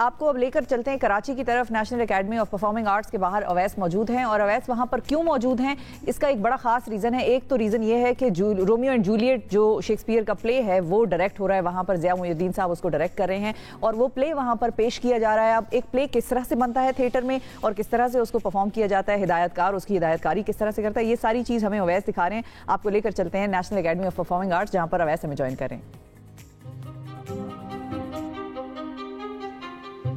आपको अब लेकर चलते हैं कराची की तरफ। National academy of performing arts के बाहर अवैस मौजूद हैं और अवैस वहां पर क्यों मौजूद हैं, इसका एक बड़ा खास रीज़न है। एक तो रीज़न ये है कि रोमियो एंड जूलियट जो शेक्सपियर का प्ले है वो डायरेक्ट हो रहा है, वहां पर ज़िया मुइनुद्दीन साहब उसको डायरेक्ट कर रहे हैं और वो प्ले वहां पर पेश किया जा रहा है। अब एक प्ले किस तरह से बनता है थिएटर में और किस तरह से उसको परफॉर्म किया जाता है, हिदायतकार उसकी हिदायतकारी किस तरह से करता है, ये सारी चीज़ हमें अवैस दिखा रहे हैं। आपको लेकर चलते हैं national academy of performing arts, जहां पर अवैस हमें ज्वाइन करें।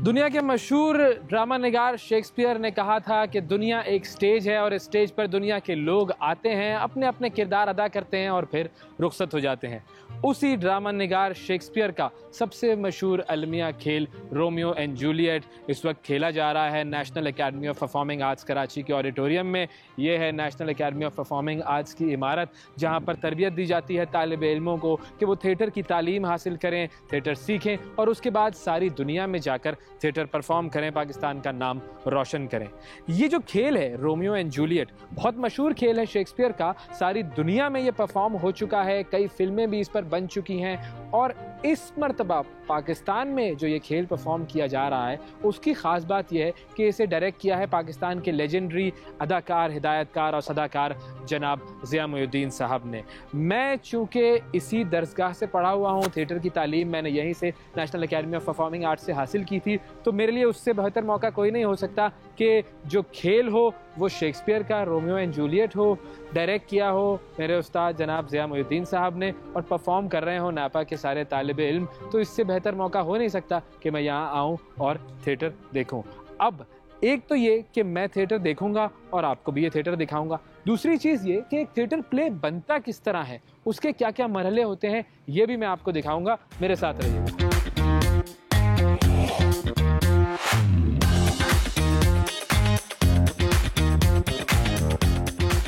दुनिया के मशहूर ड्रामा निगार शेक्सपियर ने कहा था कि दुनिया एक स्टेज है और इस स्टेज पर दुनिया के लोग आते हैं, अपने अपने किरदार अदा करते हैं और फिर रुखसत हो जाते हैं। उसी ड्रामा निगार शेक्सपियर का सबसे मशहूर अलमिया खेल रोमियो एंड जूलियट इस वक्त खेला जा रहा है national academy of performing arts Karachi के ऑडिटोरियम में। ये है national academy of performing arts की इमारत, जहाँ पर तरबियत दी जाती है तालिब इल्मों को कि वो थिएटर की तालीम हासिल करें, थिएटर सीखें और उसके बाद सारी दुनिया में जाकर थिएटर परफॉर्म करें, पाकिस्तान का नाम रोशन करें। ये जो खेल है रोमियो एंड जूलियट बहुत मशहूर खेल है शेक्सपियर का, सारी दुनिया में ये परफॉर्म हो चुका है, कई फिल्में भी इस पर बन चुकी हैं और इस मर्तबा पाकिस्तान में जो ये खेल परफॉर्म किया जा रहा है उसकी ख़ास बात यह है कि इसे डायरेक्ट किया है पाकिस्तान के लेजेंडरी अदाकार, हिदायतकार और सदाकार जनाब ज़िया मुइनुद्दीन साहब ने। मैं चूँकि इसी दरसगाह से पढ़ा हुआ हूँ, थिएटर की तालीम मैंने यहीं से national academy of performing arts से हासिल की थी, तो मेरे लिए उससे बेहतर मौका कोई नहीं हो सकता कि जो खेल हो वो शेक्सपियर का रोमियो एंड जूलियट हो, डायरेक्ट किया हो मेरे उस्ताद जनाब ज़िया मुइनुद्दीन साहब ने और परफॉर्म कर रहे हो नापा के सारे तालिब इल्म। तो इससे बेहतर मौका हो नहीं सकता कि मैं यहाँ आऊँ और थिएटर देखूँ। अब एक तो ये कि मैं थिएटर देखूंगा और आपको भी ये थिएटर दिखाऊंगा, दूसरी चीज़ ये कि एक थिएटर प्ले बनता किस तरह है, उसके क्या क्या मरहले होते हैं, ये भी मैं आपको दिखाऊंगा। मेरे साथ रहिए।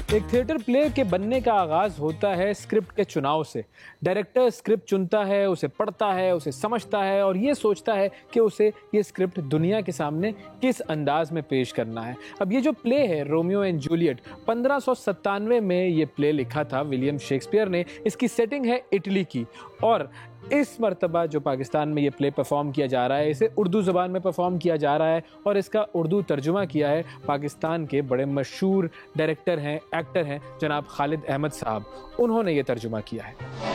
एक थिएटर प्ले के बनने का आगाज़ होता है स्क्रिप्ट के चुनाव से। डायरेक्टर स्क्रिप्ट चुनता है, उसे पढ़ता है, उसे समझता है और ये सोचता है कि उसे ये स्क्रिप्ट दुनिया के सामने किस अंदाज में पेश करना है। अब ये जो प्ले है रोमियो एंड जूलियट 1597 में ये प्ले लिखा था विलियम शेक्सपियर ने। इसकी सेटिंग है इटली की और इस मर्तबा जो पाकिस्तान में ये प्ले परफॉर्म किया जा रहा है इसे उर्दू ज़बान में परफॉर्म किया जा रहा है और इसका उर्दू तर्जुमा किया है पाकिस्तान के बड़े मशहूर डायरेक्टर हैं, एक्टर हैं जनाब खालिद अहमद साहब, उन्होंने ये तर्जुमा किया है।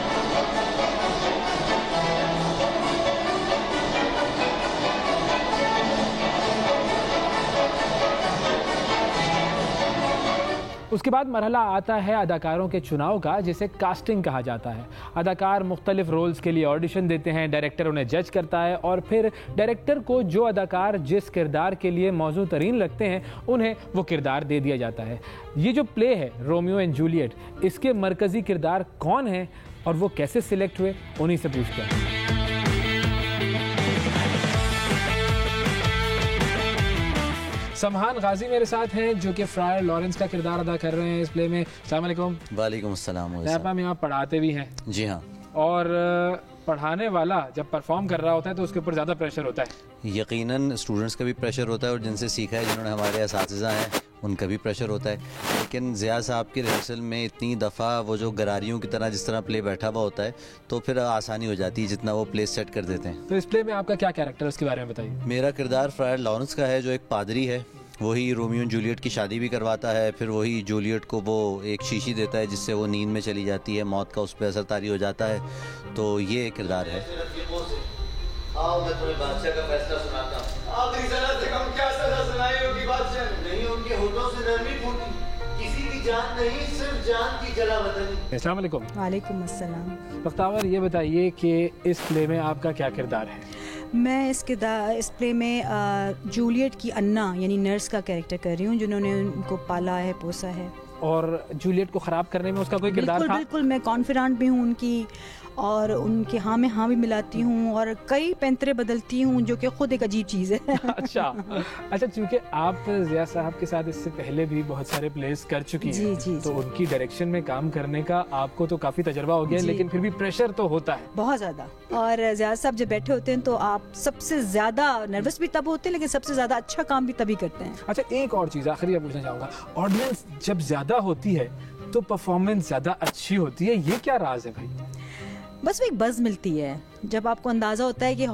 उसके बाद मरहला आता है अदाकारों के चुनाव का, जिसे कास्टिंग कहा जाता है। अदाकार मुख्तलिफ रोल्स के लिए ऑडिशन देते हैं, डायरेक्टर उन्हें जज करता है और फिर डायरेक्टर को जो अदाकार जिस किरदार के लिए मौजू तरीन लगते हैं उन्हें वो किरदार दे दिया जाता है। ये जो प्ले है रोमियो एंड जूलियट, इसके मरकज़ी किरदार कौन हैं और वो कैसे सिलेक्ट हुए, उन्हीं से पूछते हैं। समहान गाजी मेरे साथ हैं जो कि फ्रायर लॉरेंस का किरदार अदा कर रहे हैं इस प्ले में। अस्सलाम वालेकुम। वालेकुम अस्सलाम। आप यहाँ पढ़ाते भी हैं? जी हाँ। और पढ़ाने वाला जब परफॉर्म कर रहा होता है तो उसके ऊपर ज़्यादा प्रेशर होता है। यकीनन स्टूडेंट्स का भी प्रेशर होता है और जिनसे सीखा है, जिन्होंने हमारे असातिज़ा हैं, उनका भी प्रेशर होता है। लेकिन ज़िया साहब की रिहर्सल में इतनी दफ़ा वो जो गरारियों की तरह जिस तरह प्ले बैठा हुआ होता है तो फिर आसानी हो जाती है जितना वो प्ले सेट कर देते हैं। तो इस प्ले में आपका क्या कैरेक्टर है, उसके बारे में बताइए। मेरा किरदार फ्रायर लॉरेंस का है जो एक पादरी है। वही रोमियो जूलियट की शादी भी करवाता है, फिर वही जूलियट को वो एक शीशी देता है जिससे वो नींद में चली जाती है, मौत का उस पर असर तारी हो जाता है। तो ये किरदार है। आओ मैं तुम्हें बादशाह का फैसला सुनाता हूं। आखिरी सजा से कम क्या सजा सुनाई होगी बादशाह? नहीं, उनके होठों से नरमी फूटी, किसी की जान नहीं, सिर्फ जान की जलावतनी। अस्सलाम वालेकुम। वालेकुम अस्सलाम। बख्तावर, ये बताइए कि इस प्ले में आपका क्या किरदार है? मैं इस प्ले में जूलियट की अन्ना यानी नर्स का कैरेक्टर कर रही हूँ, जिन्होंने उनको पाला है, पोसा है। और जूलियट को ख़राब करने में उसका कोई किरदार था? बिल्कुल, मैं कॉन्फिडेंट भी हूँ उनकी और उनके हाँ में हाँ भी मिलाती हूँ और कई पैंतरे बदलती हूँ, जो कि खुद एक अजीब चीज़ है। अच्छा, चूँकि आप ज़िया साहब के साथ इससे पहले भी बहुत सारे प्लेस कर चुकी हैं, तो उनकी डायरेक्शन में काम करने का आपको तो काफ़ी तजर्बा हो गया, लेकिन फिर भी प्रेशर तो होता है बहुत ज़्यादा। और ज़िया साहब जब बैठे होते हैं तो आप सबसे ज़्यादा नर्वस भी तब होते हैं, लेकिन सबसे ज़्यादा अच्छा काम भी तभी करते हैं। अच्छा, एक और चीज़ आखिरी पूछना चाहूँगा, ऑडियंस जब ज़्यादा होती है तो परफॉर्मेंस ज़्यादा अच्छी होती है, ये क्या राज है भाई? बस वो एक बज़ मिलती है जब आपको अंदाज़ा होता है कि